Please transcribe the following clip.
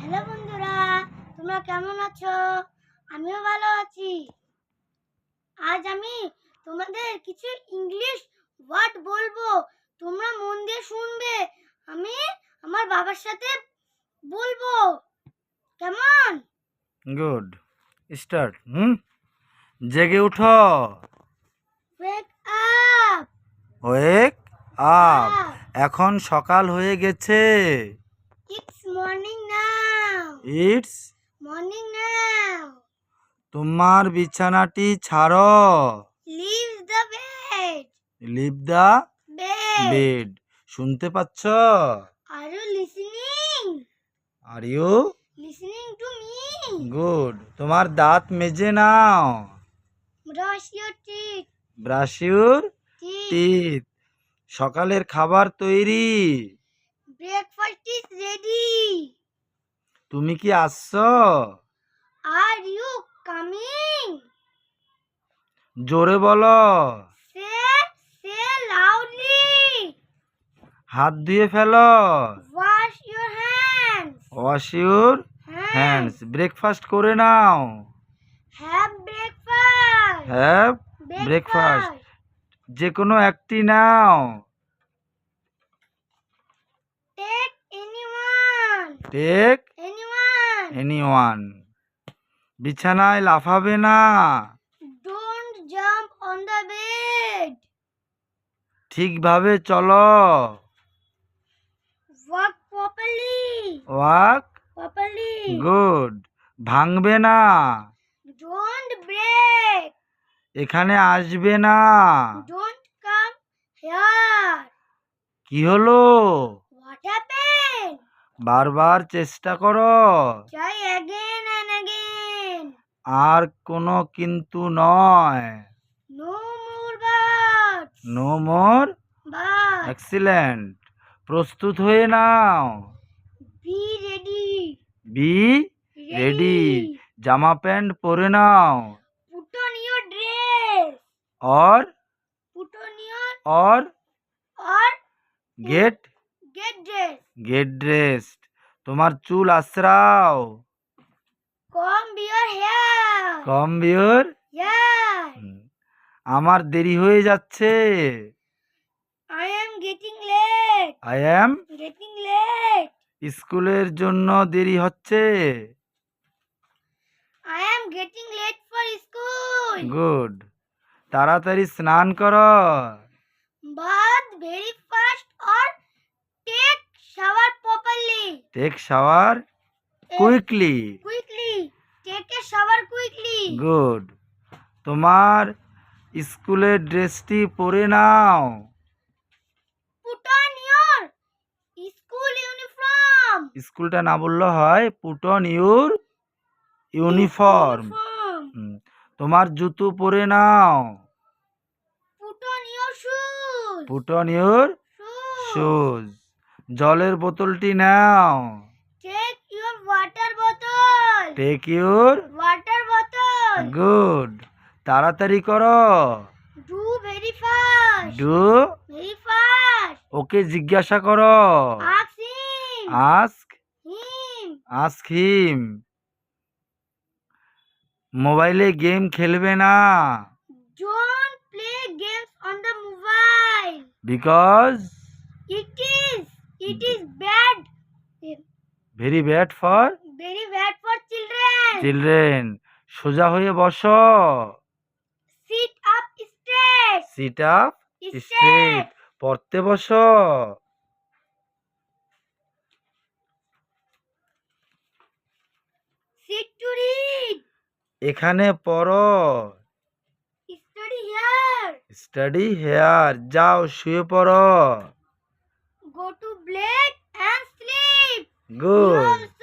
Hello বন্ধুরা, তোমরা কেমন আছো? আমিও ভালো আছি। আজ আমি তোমাদের কিছু ইংলিশ ওয়ার্ড বলবো, তোমরা মন দিয়ে শুনবে। আমি আমার বাবার সাথে বলবো, কেমন? Good, start. জেগে উঠো। Wake up. Wake up. এখন সকাল হয়ে গেছে। It's morning now. It's morning now. তোমার বিছানাটি ছাড়ো। Leave the bed. Leave the bed. Bed. শুনতে পাচ্ছ? Are you listening? Are you listening to me? Good. তোমার দাঁত মেজে নাও। Brush your teeth. Brush your teeth. Teeth. সকালের খাবার তৈরি। Breakfast is ready. তুমি কি আসছো? Are you coming? জোরে বলো। Say loudly. হাত ধুয়ে ফেলো। Wash your hands. Wash your hands. Breakfast করে নাও। Have breakfast. Have breakfast. যে কোনো একটি নাও। Take anyone. Take anyone. Anyone. বিছানায় লাফাবে না। Don't jump on the bed. ঠিকভাবে চলো। Walk properly. Walk properly. Good. ভাঙবে না। Don't break. এখানে আসবে না। Don't come here. কি হলো? What happened? বারবার চেষ্টা করো। Try again and again. আর কোনো কিন্তু নয়। No more buts. No more. But. Excellent. প্রস্তুত হয়ে নাও। Be ready. Be ready. জামা প্যান্ট পরে নাও। Put on your dress. और পুট অন ইওর और or get get dress. Get dressed. তোমার চুল আশ্রাও। কম ইওর হেয়ার। কম বিয়র। ইয়ার। আমার দেরি হয়ে যাচ্ছে। I am getting late. I am getting late. স্কুলের জন্য দেরি হচ্ছে। I am getting late for school. Good. তাড়াতাড়ি স্নান করো। Bath very fast or take shower properly. Take shower quickly. Quickly. Take a shower quickly. Good. তোমার স্কুলের ড্রেসটি পরে নাও। Put on your school uniform. স্কুলটা না বললে হয় put on your uniform. Uniform. তোমার জুতো পরে নাও। Put on your shoes. Put on your Shoes. Shoes. জলের বোতলটি নাও। Take your water bottle. Take your Water bottle. Good. তাড়াতাড়ি করো। Do very fast. Do Very fast. ওকে জিজ্ঞাসা করো। Ask him. Ask Him. Ask him. মোবাইলে গেম খেলবে না। Don't play games on the mobile. Because It is bad. Very bad for Very bad for children. Children. সোজা হয়ে বসো। Sit up straight. Sit up straight. পড়তে বসো। Sit to read. এখানে পড়ো। Study here. Study here. যাও শুয়ে পড়ো। Go to bed and sleep. গুড। You